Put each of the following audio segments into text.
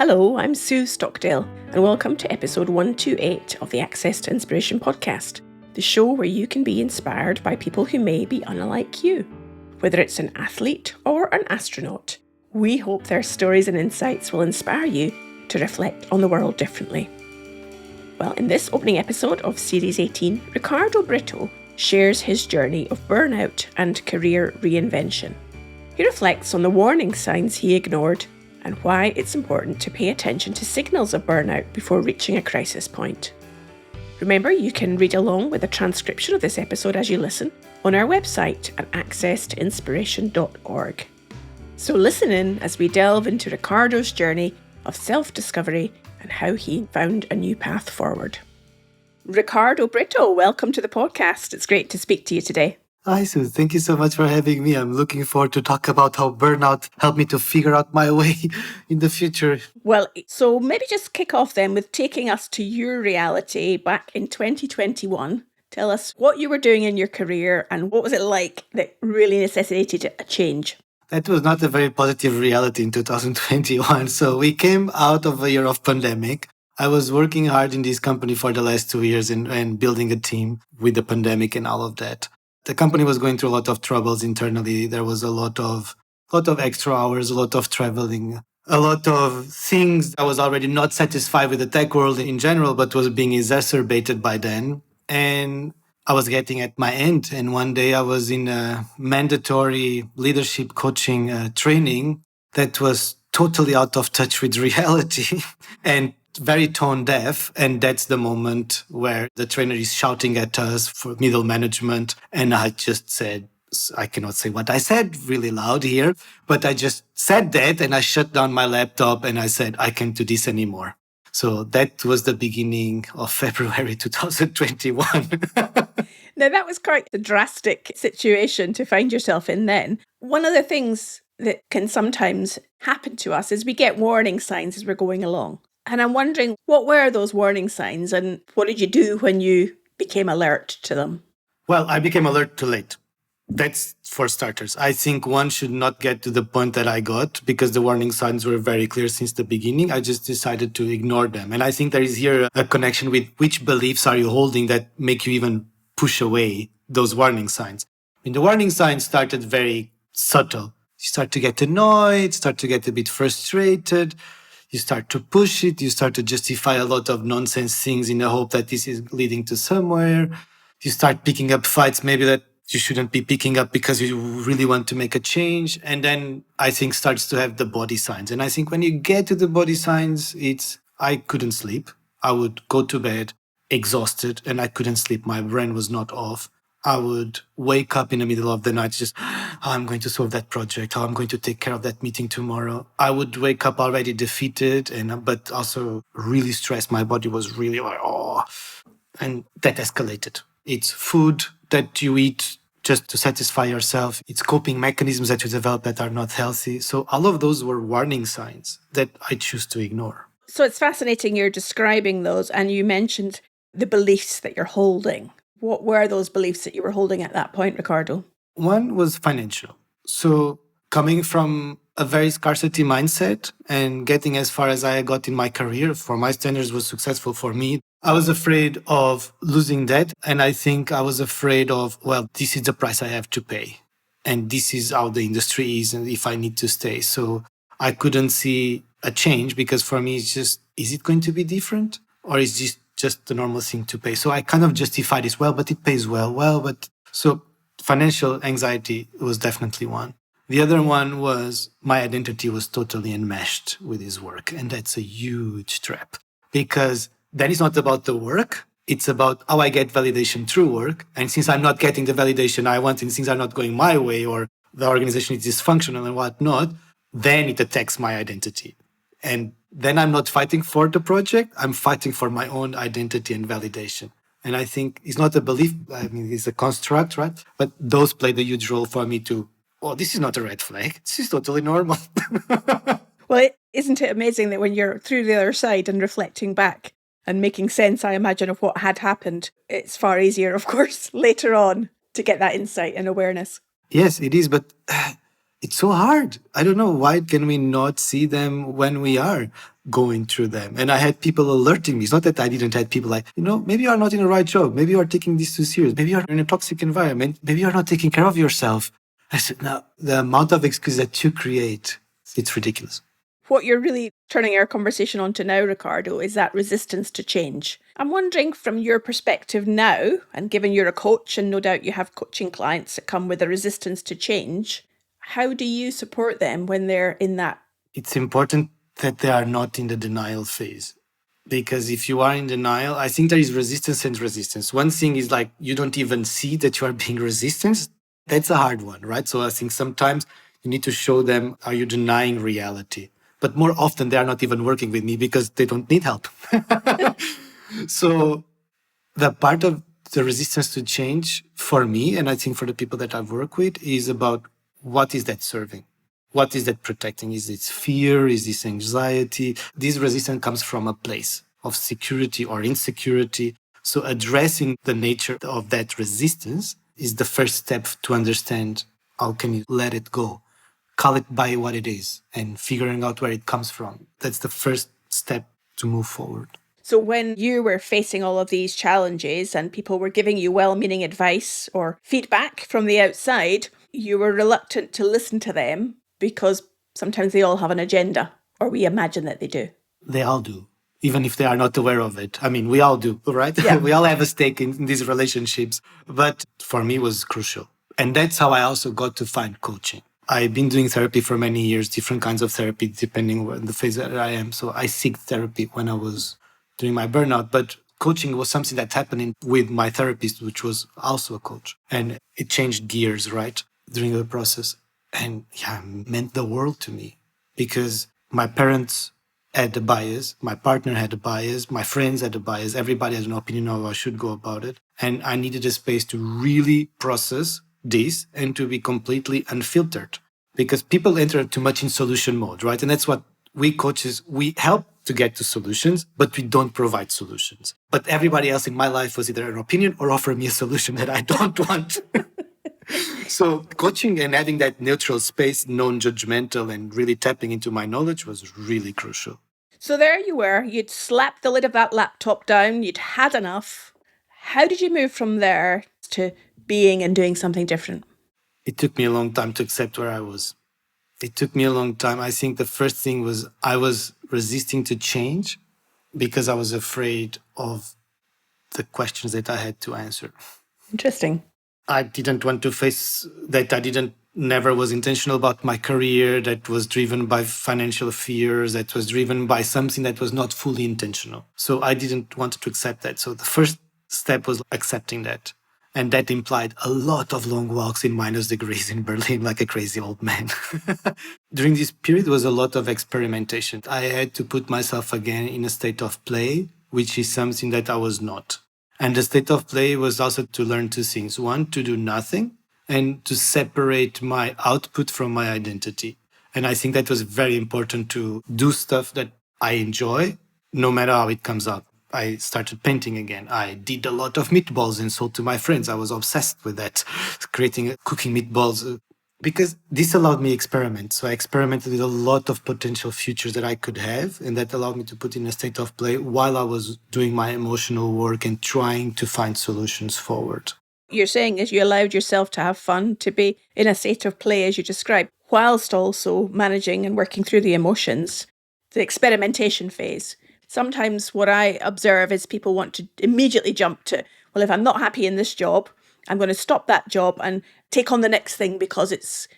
Hello, I'm Sue Stockdale, and welcome to episode 128 of the Access to Inspiration podcast, the show where you can be inspired by people who may be unlike you. Whether it's an athlete or an astronaut, we hope their stories and insights will inspire you to reflect on the world differently. Well, in this opening episode of Series 18, Ricardo Brito shares his journey of burnout and career reinvention. He reflects on the warning signs he ignored and why it's important to pay attention to signals of burnout before reaching a crisis point. Remember, you can read along with a transcription of this episode as you listen on our website at accesstoinspiration.org. So listen in as we delve into Ricardo's journey of self-discovery and how he found a new path forward. Ricardo Brito, welcome to the podcast. It's great to speak to you today. Hi, Sue. Thank you so much for having me. I'm looking forward to talk about how burnout helped me to figure out my way in the future. Well, so maybe just kick off then with taking us to your reality back in 2021. Tell us what you were doing in your career and what was it like that really necessitated a change? That was not a very positive reality in 2021. So we came out of a year of pandemic. I was working hard in this company for the last 2 years and building a team with the pandemic and all of that. The company was going through a lot of troubles internally. There was a lot of extra hours, a lot of traveling, a lot of things. I was already not satisfied with the tech world in general, but was being exacerbated by then. And I was getting at my end. And one day I was in a mandatory leadership coaching training that was totally out of touch with reality and very tone deaf. And that's the moment where the trainer is shouting at us for middle management. And I just said, I cannot say what I said really loud here, but I just said that and I shut down my laptop and I said, I can't do this anymore. So that was the beginning of February 2021. Now, that was quite a drastic situation to find yourself in then. One of the things that can sometimes happen to us is we get warning signs as we're going along. And I'm wondering, what were those warning signs and what did you do when you became alert to them? Well, I became alert too late. That's for starters. I think one should not get to the point that I got because the warning signs were very clear since the beginning. I just decided to ignore them. And I think there is here a connection with which beliefs are you holding that make you even push away those warning signs. I mean, the warning signs started very subtle. You start to get annoyed, start to get a bit frustrated. You start to push it. You start to justify a lot of nonsense things in the hope that this is leading to somewhere. You start picking up fights maybe that you shouldn't be picking up because you really want to make a change. And then I think starts to have the body signs. And I think when you get to the body signs, I couldn't sleep. I would go to bed exhausted and I couldn't sleep. My brain was not off. I would wake up in the middle of the night, just how I'm going to solve that project, how I'm going to take care of that meeting tomorrow. I would wake up already defeated, but also really stressed. My body was really like, oh, and that escalated. It's food that you eat just to satisfy yourself. It's coping mechanisms that you develop that are not healthy. So all of those were warning signs that I choose to ignore. So it's fascinating you're describing those, and you mentioned the beliefs that you're holding. What were those beliefs that you were holding at that point, Ricardo? One was financial. So coming from a very scarcity mindset and getting as far as I got in my career, for my standards was successful for me. I was afraid of losing that. And I think I was afraid of, well, this is the price I have to pay. And this is how the industry is and if I need to stay. So I couldn't see a change because for me, it's just, is it going to be different? Or is this just the normal thing to pay? So I kind of justified this, well, but it pays well. So financial anxiety was definitely one. The other one was my identity was totally enmeshed with his work. And that's a huge trap because then it's not about the work. It's about how I get validation through work. And since I'm not getting the validation I want and things are not going my way or the organization is dysfunctional and whatnot, then it attacks my identity. And then I'm not fighting for the project. I'm fighting for my own identity and validation. And I think it's not a belief. I mean, it's a construct, right? But those played a huge role for me to, oh, this is not a red flag. This is totally normal. Well, isn't it amazing that when you're through the other side and reflecting back and making sense, I imagine, of what had happened, it's far easier, of course, later on to get that insight and awareness. Yes, it is. But it's so hard. I don't know. Why can we not see them when we are? going through them. And I had people alerting me. It's not that I didn't have people like, maybe you are not in the right job. Maybe you are taking this too serious. Maybe you're in a toxic environment. Maybe you're not taking care of yourself. I said, no, the amount of excuses that you create, it's ridiculous. What you're really turning our conversation on to now, Ricardo, is that resistance to change. I'm wondering from your perspective now, and given you're a coach and no doubt you have coaching clients that come with a resistance to change, how do you support them when they're in that? It's important that they are not in the denial phase. Because if you are in denial, I think there is resistance and resistance. One thing is like you don't even see that you are being resistant. That's a hard one, right? So I think sometimes you need to show them, are you denying reality? But more often they are not even working with me because they don't need help. So the part of the resistance to change for me, and I think for the people that I've worked with, is about what is that serving? What is that protecting? Is it fear? Is this anxiety? This resistance comes from a place of security or insecurity. So addressing the nature of that resistance is the first step to understand how can you let it go, call it by what it is, and figuring out where it comes from. That's the first step to move forward. So when you were facing all of these challenges and people were giving you well-meaning advice or feedback from the outside, you were reluctant to listen to them because sometimes they all have an agenda, or we imagine that they do. They all do, even if they are not aware of it. I mean, we all do, right? Yeah. We all have a stake in these relationships. But for me, it was crucial. And that's how I also got to find coaching. I've been doing therapy for many years, different kinds of therapy, depending on the phase that I am. So I seek therapy when I was doing my burnout. But coaching was something that happened with my therapist, which was also a coach. And it changed gears, right, during the process. And yeah, it meant the world to me because my parents had a bias, my partner had a bias, my friends had a bias, everybody had an opinion of how I should go about it. And I needed a space to really process this and to be completely unfiltered because people enter too much in solution mode, right? And that's what we coaches, we help to get to solutions, but we don't provide solutions. But everybody else in my life was either an opinion or offer me a solution that I don't want. So coaching and having that neutral space, non-judgmental, and really tapping into my knowledge was really crucial. So there you were, you'd slapped the lid of that laptop down, you'd had enough. How did you move from there to being and doing something different? It took me a long time to accept where I was. It took me a long time. I think the first thing was I was resisting to change because I was afraid of the questions that I had to answer. Interesting. I didn't want to face that never was intentional about my career, that was driven by financial fears, that was driven by something that was not fully intentional. So I didn't want to accept that. So the first step was accepting that. And that implied a lot of long walks in -degrees in Berlin, like a crazy old man. During this period was a lot of experimentation. I had to put myself again in a state of play, which is something that I was not. And the state of play was also to learn two things. One, to do nothing, and to separate my output from my identity. And I think that was very important to do stuff that I enjoy, no matter how it comes out. I started painting again. I did a lot of meatballs and sold to my friends. I was obsessed with that, cooking meatballs, because this allowed me experiment. So I experimented with a lot of potential futures that I could have, and that allowed me to put in a state of play while I was doing my emotional work and trying to find solutions forward. You're saying is you allowed yourself to have fun, to be in a state of play, as you described, whilst also managing and working through the emotions, the experimentation phase. Sometimes what I observe is people want to immediately jump to, well, if I'm not happy in this job, I'm going to stop that job and take on the next thing because it's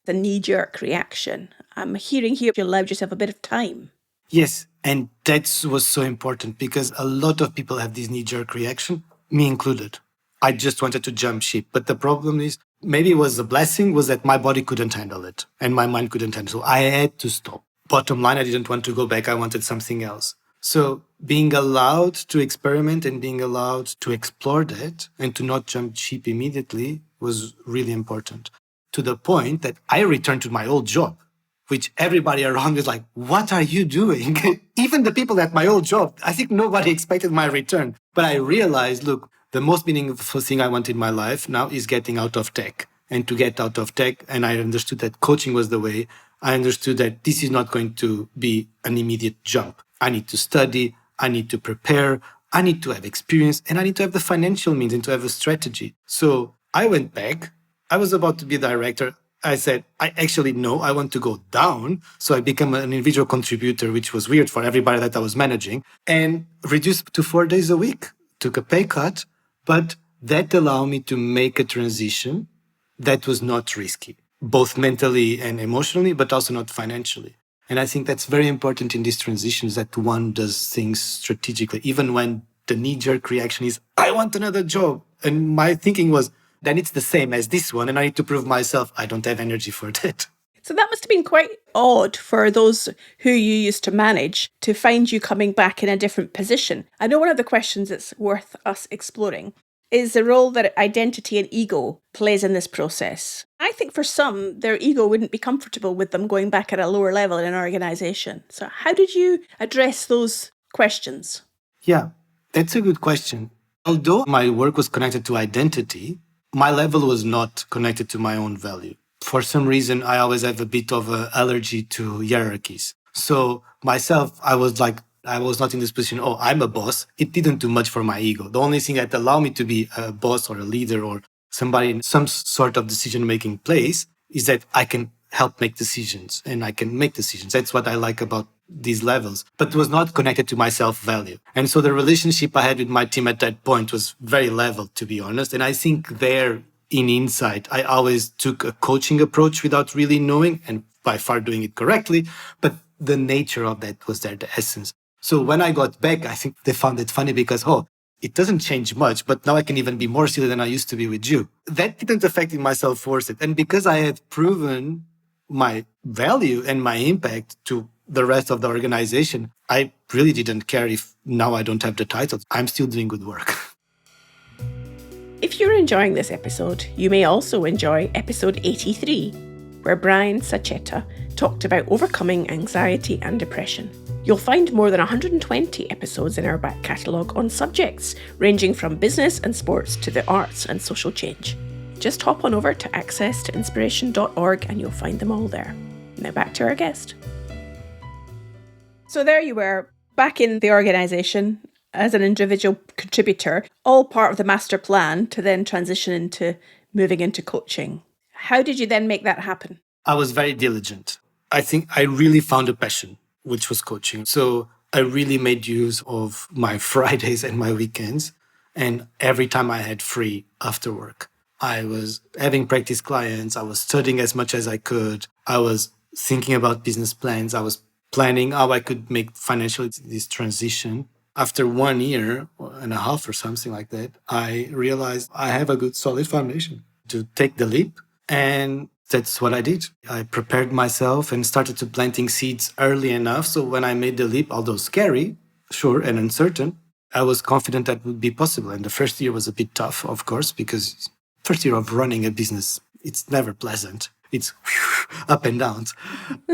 the knee-jerk reaction. I'm hearing here you allowed yourself a bit of time. Yes, and that was so important because a lot of people have this knee-jerk reaction, me included. I just wanted to jump ship. But the problem is, maybe it was a blessing, was that my body couldn't handle it and my mind couldn't handle it. So I had to stop. Bottom line, I didn't want to go back. I wanted something else. So being allowed to experiment and being allowed to explore that and to not jump ship immediately was really important. To the point that I returned to my old job, which everybody around me is like, what are you doing? Even the people at my old job, I think nobody expected my return. But I realized, look, the most meaningful thing I want in my life now is getting out of tech. And to get out of tech, and I understood that coaching was the way. I understood that this is not going to be an immediate jump. I need to study, I need to prepare, I need to have experience, and I need to have the financial means and to have a strategy. So I went back. I was about to be a director. I said, I actually know I want to go down. So I became an individual contributor, which was weird for everybody that I was managing, and reduced to 4 days a week, took a pay cut, but that allowed me to make a transition that was not risky, both mentally and emotionally, but also not financially. And I think that's very important in these transitions that one does things strategically, even when the knee jerk reaction is, I want another job. And my thinking was, then it's the same as this one. And I need to prove myself I don't have energy for that. So that must have been quite odd for those who you used to manage to find you coming back in a different position. I know one of the questions that's worth us exploring is the role that identity and ego plays in this process. I think for some, their ego wouldn't be comfortable with them going back at a lower level in an organization. So how did you address those questions? Yeah, that's a good question. Although my work was connected to identity, my level was not connected to my own value. For some reason, I always have a bit of an allergy to hierarchies. So myself, I was not in this position, oh, I'm a boss. It didn't do much for my ego. The only thing that allowed me to be a boss or a leader or somebody in some sort of decision-making place is that I can help make decisions and I can make decisions. That's what I like about these levels, but it was not connected to my self-value. And so the relationship I had with my team at that point was very level, to be honest. And I think there in Insight, I always took a coaching approach without really knowing and by far doing it correctly. But the nature of that was there, the essence. So when I got back, I think they found it funny because, oh, it doesn't change much, but now I can even be more silly than I used to be with you. That didn't affect my self-worth. And because I had proven my value and my impact to the rest of the organization, I really didn't care if now I don't have the title. I'm still doing good work. If you're enjoying this episode, you may also enjoy episode 83, where Brian Sacchetta talked about overcoming anxiety and depression. You'll find more than 120 episodes in our back catalogue on subjects ranging from business and sports to the arts and social change. Just hop on over to accesstoinspiration.org and you'll find them all there. Now back to our guest. So there you were, back in the organisation as an individual contributor, all part of the master plan to then transition into moving into coaching. How did you then make that happen? I was very diligent. I think I really found a passion, which was coaching. So I really made use of my Fridays and my weekends. And every time I had free after work, I was having practice clients. I was studying as much as I could. I was thinking about business plans. I was planning how I could make financially this transition. After 1 year and a half or something like that, I realized I have a good solid foundation to take the leap. And that's what I did. I prepared myself and started to planting seeds early enough. So when I made the leap, although scary, sure, and uncertain, I was confident that would be possible. And the first year was a bit tough, of course, because first year of running a business, it's never pleasant. It's up and downs.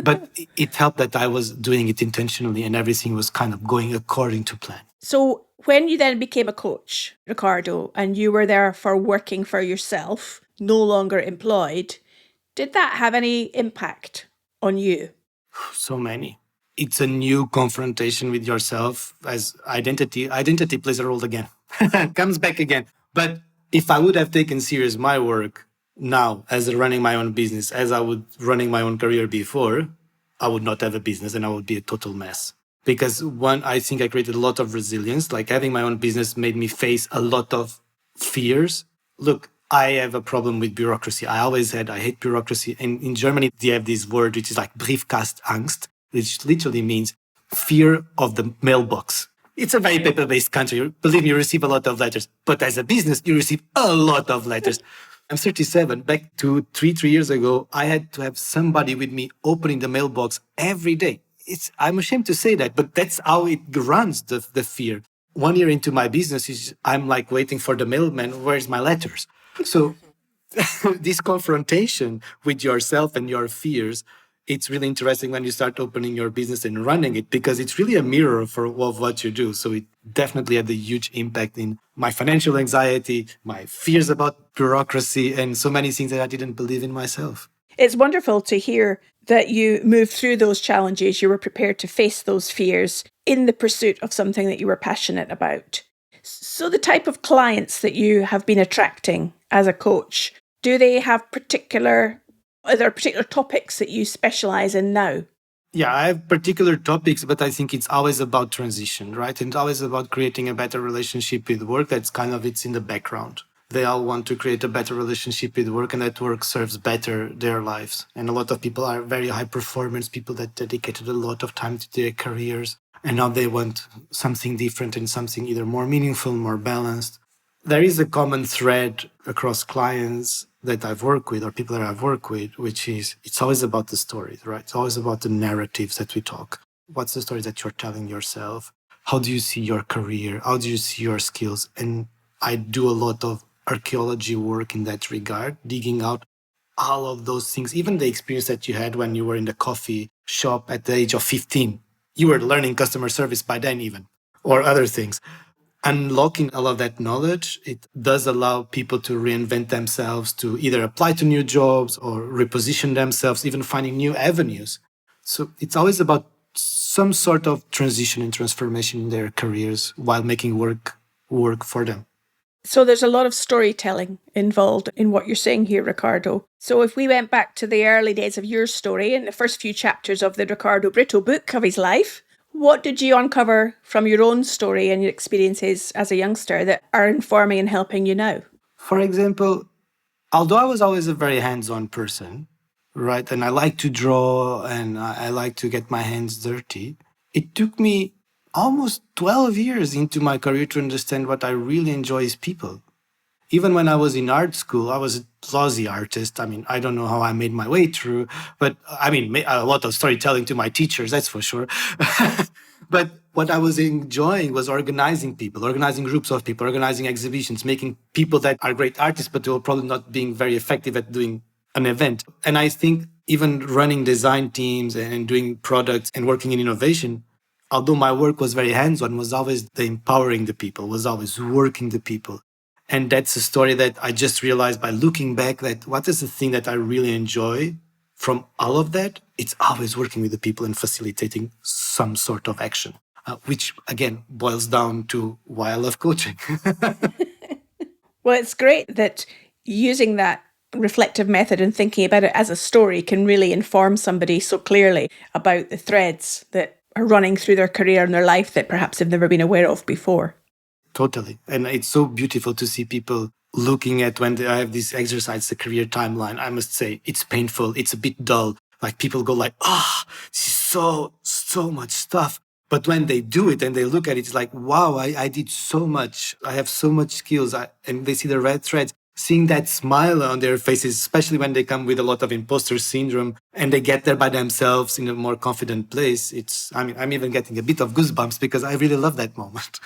But it helped that I was doing it intentionally and everything was kind of going according to plan. So when you then became a coach, Ricardo, and you were there for working for yourself, no longer employed, did that have any impact on you? So many. It's a new confrontation with yourself as identity. Identity plays a role again, comes back again. But if I would have taken serious my work now as running my own business, as I would running my own career before, I would not have a business and I would be a total mess. Because one, I think I created a lot of resilience. Like having my own business made me face a lot of fears. Look, I have a problem with bureaucracy. I hate bureaucracy. And in Germany, they have this word, which is like Briefkastangst, which literally means fear of the mailbox. It's a very paper-based country. Believe me, you receive a lot of letters. But as a business, you receive a lot of letters. I'm 37. Back to three years ago, I had to have somebody with me opening the mailbox every day. I'm ashamed to say that, but that's how it runs, the fear. 1 year into my business, I'm like waiting for the mailman. Where's my letters? So this confrontation with yourself and your fears, it's really interesting when you start opening your business and running it, because it's really a mirror of what you do. So it definitely had a huge impact in my financial anxiety, my fears about bureaucracy, and so many things that I didn't believe in myself. It's wonderful to hear that you moved through those challenges, you were prepared to face those fears in the pursuit of something that you were passionate about. So the type of clients that you have been attracting as a coach, are there particular topics that you specialize in now? Yeah, I have particular topics, but I think it's always about transition, right? And always about creating a better relationship with work. That's kind of it's in the background. They all want to create a better relationship with work, and that work serves better their lives. And a lot of people are very high performance, people that dedicated a lot of time to their careers. And now they want something different and something either more meaningful, more balanced. There is a common thread across clients that I've worked with or people that I've worked with, which is it's always about the stories, right? It's always about the narratives that we talk. What's the story that you're telling yourself? How do you see your career? How do you see your skills? And I do a lot of archaeology work in that regard, digging out all of those things, even the experience that you had when you were in the coffee shop at the age of 15. You were learning customer service by then, even, or other things. Unlocking all of that knowledge, it does allow people to reinvent themselves, to either apply to new jobs or reposition themselves, even finding new avenues. So it's always about some sort of transition and transformation in their careers while making work for them. So there's a lot of storytelling involved in what you're saying here, Ricardo. So if we went back to the early days of your story and the first few chapters of the Ricardo Brito book of his life, what did you uncover from your own story and your experiences as a youngster that are informing and helping you now? For example, although I was always a very hands-on person, right, and I like to draw and I like to get my hands dirty, it took me almost 12 years into my career to understand what I really enjoy is people. Even when I was in art school, I was a lousy artist. I mean, I don't know how I made my way through, but I mean, a lot of storytelling to my teachers, that's for sure. But what I was enjoying was organizing people, organizing groups of people, organizing exhibitions, making people that are great artists, but they were probably not being very effective at doing an event. And I think even running design teams and doing products and working in innovation, although my work was very hands-on, was always the empowering the people, was always working the people. And that's a story that I just realized by looking back that what is the thing that I really enjoy from all of that? It's always working with the people and facilitating some sort of action, which again boils down to why I love coaching. Well, it's great that using that reflective method and thinking about it as a story can really inform somebody so clearly about the threads that are running through their career and their life that perhaps they've never been aware of before. Totally. And it's so beautiful to see people looking at when I have this exercise, the career timeline. I must say it's painful. It's a bit dull. Like people go like, this is so much stuff. But when they do it and they look at it, it's like, wow, I did so much. I have so much skills. And they see the red threads, seeing that smile on their faces, especially when they come with a lot of imposter syndrome and they get there by themselves in a more confident place. I'm even getting a bit of goosebumps because I really love that moment.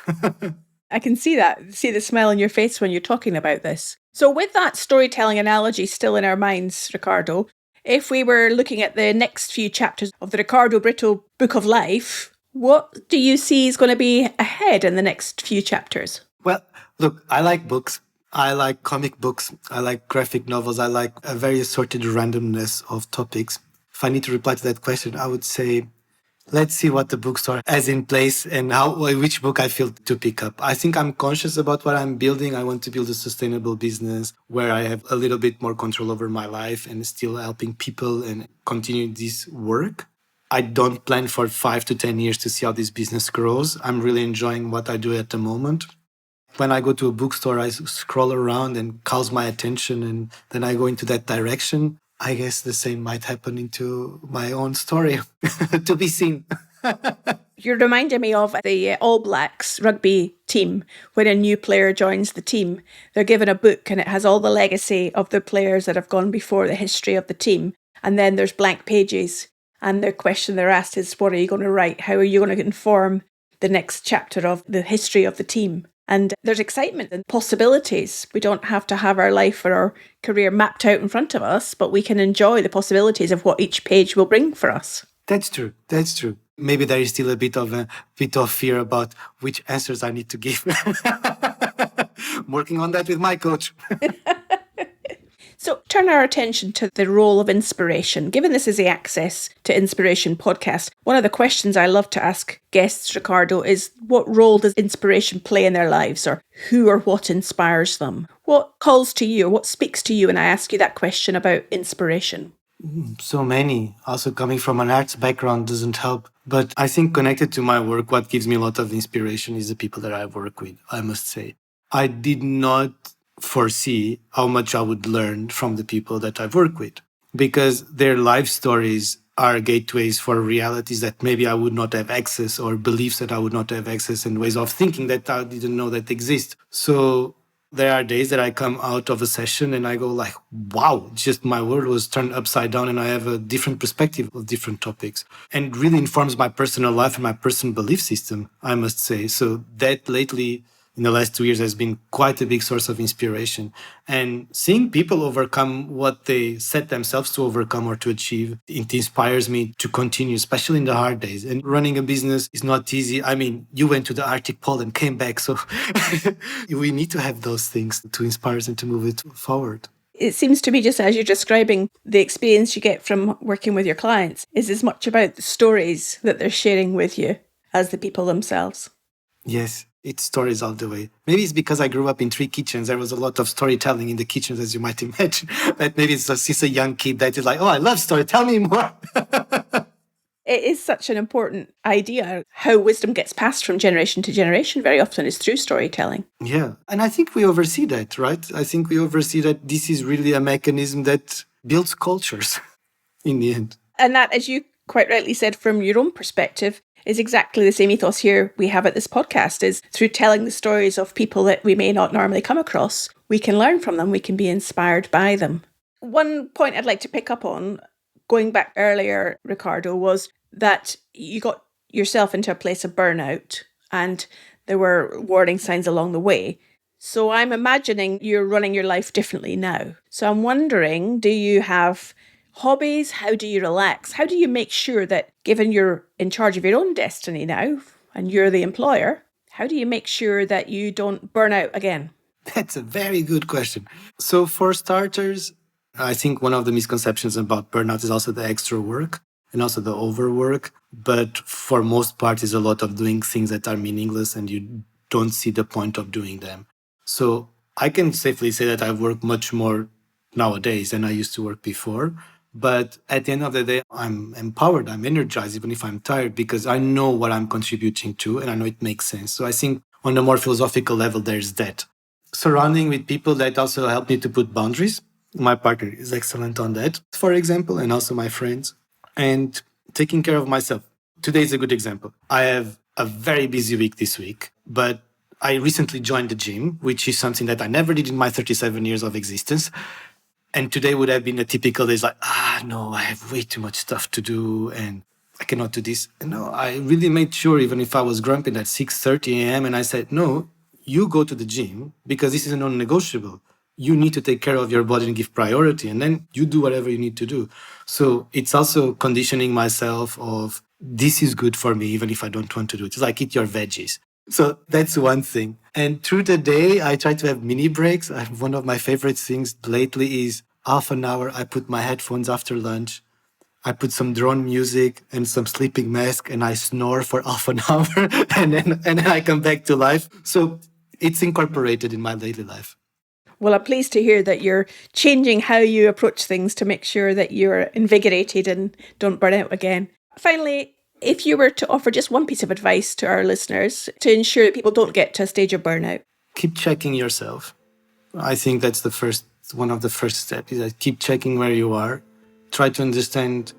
I can see the smile on your face when you're talking about this. So with that storytelling analogy still in our minds, Ricardo, if we were looking at the next few chapters of the Ricardo Brito Book of Life, what do you see is going to be ahead in the next few chapters? Well, look, I like books. I like comic books. I like graphic novels. I like a very assorted randomness of topics. If I need to reply to that question, I would say, let's see what the bookstore has in place and which book I feel to pick up. I think I'm conscious about what I'm building. I want to build a sustainable business where I have a little bit more control over my life and still helping people and continue this work. I don't plan for 5 to 10 years to see how this business grows. I'm really enjoying what I do at the moment. When I go to a bookstore, I scroll around and calls my attention and then I go into that direction. I guess the same might happen into my own story to be seen. You're reminding me of the All Blacks rugby team. When a new player joins the team, they're given a book and it has all the legacy of the players that have gone before, the history of the team. And then there's blank pages. And the question they're asked is, what are you going to write? How are you going to inform the next chapter of the history of the team? And there's excitement and possibilities. We don't have to have our life or our career mapped out in front of us, but we can enjoy the possibilities of what each page will bring for us. That's true. That's true. Maybe there is still a bit of fear about which answers I need to give. I'm working on that with my coach. So turn our attention to the role of inspiration. Given this is the Access to Inspiration podcast, one of the questions I love to ask guests, Ricardo, is what role does inspiration play in their lives, or who or what inspires them? What calls to you, or what speaks to you when I ask you that question about inspiration? So many. Also, coming from an arts background doesn't help. But I think connected to my work, what gives me a lot of inspiration is the people that I work with, I must say. I did not foresee how much I would learn from the people that I work with, because their life stories are gateways for realities that maybe I would not have access, or beliefs that I would not have access, and ways of thinking that I didn't know that exist. So there are days that I come out of a session and I go like, wow, just my world was turned upside down and I have a different perspective of different topics, and really informs my personal life and my personal belief system, I must say. So that lately, in the last 2 years, has been quite a big source of inspiration. And seeing people overcome what they set themselves to overcome or to achieve, it inspires me to continue, especially in the hard days. And running a business is not easy. I mean, you went to the Arctic Pole and came back. So we need to have those things to inspire us and to move it forward. It seems to me, just as you're describing, the experience you get from working with your clients is as much about the stories that they're sharing with you as the people themselves. Yes, it's stories all the way. Maybe it's because I grew up in 3 kitchens. There was a lot of storytelling in the kitchens, as you might imagine. But maybe it's since a young kid that is like, oh, I love story. Tell me more. It is such an important idea. How wisdom gets passed from generation to generation very often is through storytelling. Yeah. And I think we oversee that, right? I think we oversee that this is really a mechanism that builds cultures in the end. And that, as you quite rightly said, from your own perspective, is exactly the same ethos here we have at this podcast, is through telling the stories of people that we may not normally come across, we can learn from them, we can be inspired by them. One point I'd like to pick up on, going back earlier, Ricardo, was that you got yourself into a place of burnout and there were warning signs along the way. So I'm imagining you're running your life differently now. So I'm wondering, do you have hobbies? How do you relax? How do you make sure that, given you're in charge of your own destiny now and you're the employer, how do you make sure that you don't burn out again? That's a very good question. So for starters, I think one of the misconceptions about burnout is also the extra work and also the overwork. But for most part, it's a lot of doing things that are meaningless and you don't see the point of doing them. So I can safely say that I work much more nowadays than I used to work before. But at the end of the day, I'm empowered, I'm energized, even if I'm tired, because I know what I'm contributing to and I know it makes sense. So I think on a more philosophical level, there's that. Surrounding with people that also help me to put boundaries. My partner is excellent on that, for example, and also my friends. And taking care of myself. Today is a good example. I have a very busy week this week, but I recently joined the gym, which is something that I never did in my 37 years of existence. And today would have been a typical day. It's like, no, I have way too much stuff to do and I cannot do this. And no, I really made sure, even if I was grumpy at 6:30 a.m. and I said, no, you go to the gym because this is a non-negotiable. You need to take care of your body and give priority, and then you do whatever you need to do. So it's also conditioning myself of this is good for me, even if I don't want to do it. It's like eat your veggies. So that's one thing. And through the day, I try to have mini breaks. One of my favorite things lately is half an hour. I put my headphones after lunch. I put some drone music and some sleeping mask and I snore for half an hour and then I come back to life. So it's incorporated in my daily life. Well, I'm pleased to hear that you're changing how you approach things to make sure that you're invigorated and don't burn out again. Finally, if you were to offer just one piece of advice to our listeners to ensure that people don't get to a stage of burnout. Keep checking yourself. I think that's one of the first steps is that keep checking where you are. Try to understand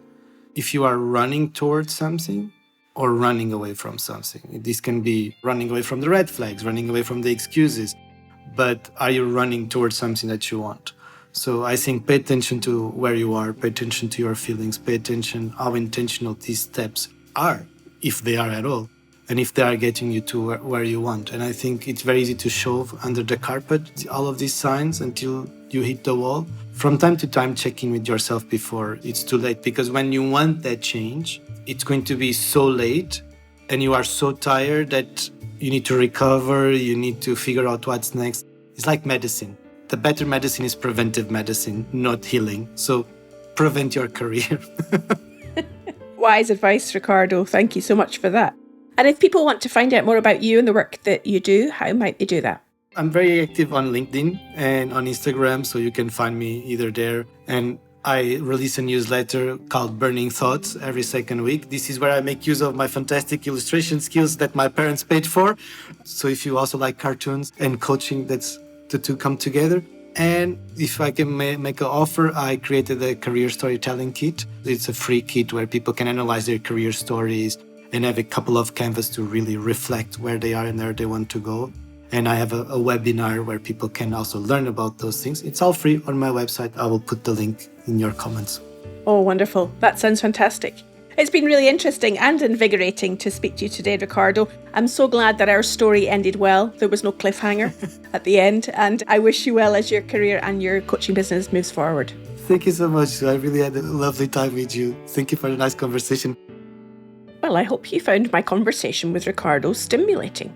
if you are running towards something or running away from something. This can be running away from the red flags, running away from the excuses. But are you running towards something that you want? So I think pay attention to where you are, pay attention to your feelings, pay attention how intentional these steps are, if they are at all, and if they are getting you to where you want. And I think it's very easy to shove under the carpet all of these signs until you hit the wall. From time to time, check in with yourself before it's too late, because when you want that change, it's going to be so late and you are so tired that you need to recover, you need to figure out what's next. It's like medicine. the better medicine is preventive medicine, not healing. So prevent your career. Wise advice, Ricardo. Thank you so much for that. And if people want to find out more about you and the work that you do, how might they do that? I'm very active on LinkedIn and on Instagram, so you can find me either there. And I release a newsletter called Burning Thoughts every second week. This is where I make use of my fantastic illustration skills that my parents paid for. So if you also like cartoons and coaching, that's the two come together. And if I can make an offer, I created a career storytelling kit. It's a free kit where people can analyze their career stories and have a couple of canvas to really reflect where they are and where they want to go. And I have a webinar where people can also learn about those things. It's all free on my website. I will put the link in your comments. Oh, wonderful. That sounds fantastic. It's been really interesting and invigorating to speak to you today, Ricardo. I'm so glad that our story ended well. There was no cliffhanger at the end. And I wish you well as your career and your coaching business moves forward. Thank you so much. I really had a lovely time with you. Thank you for the nice conversation. Well, I hope you found my conversation with Ricardo stimulating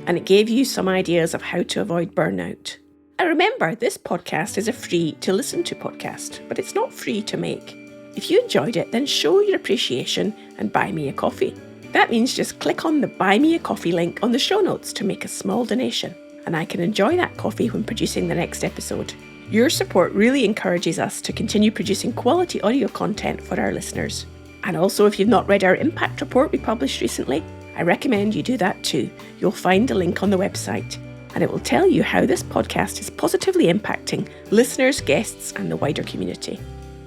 and it gave you some ideas of how to avoid burnout. And remember, this podcast is a free to listen to podcast, but it's not free to make. If you enjoyed it, then show your appreciation and buy me a coffee. That means just click on the Buy Me a Coffee link on the show notes to make a small donation, and I can enjoy that coffee when producing the next episode. Your support really encourages us to continue producing quality audio content for our listeners. And also, if you've not read our impact report we published recently, I recommend you do that too. You'll find a link on the website, and it will tell you how this podcast is positively impacting listeners, guests, and the wider community.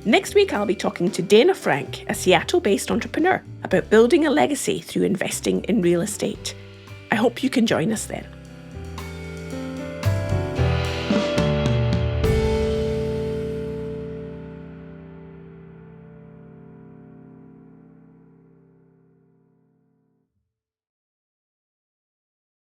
Next week, I'll be talking to Dana Frank, a Seattle-based entrepreneur, about building a legacy through investing in real estate. I hope you can join us then.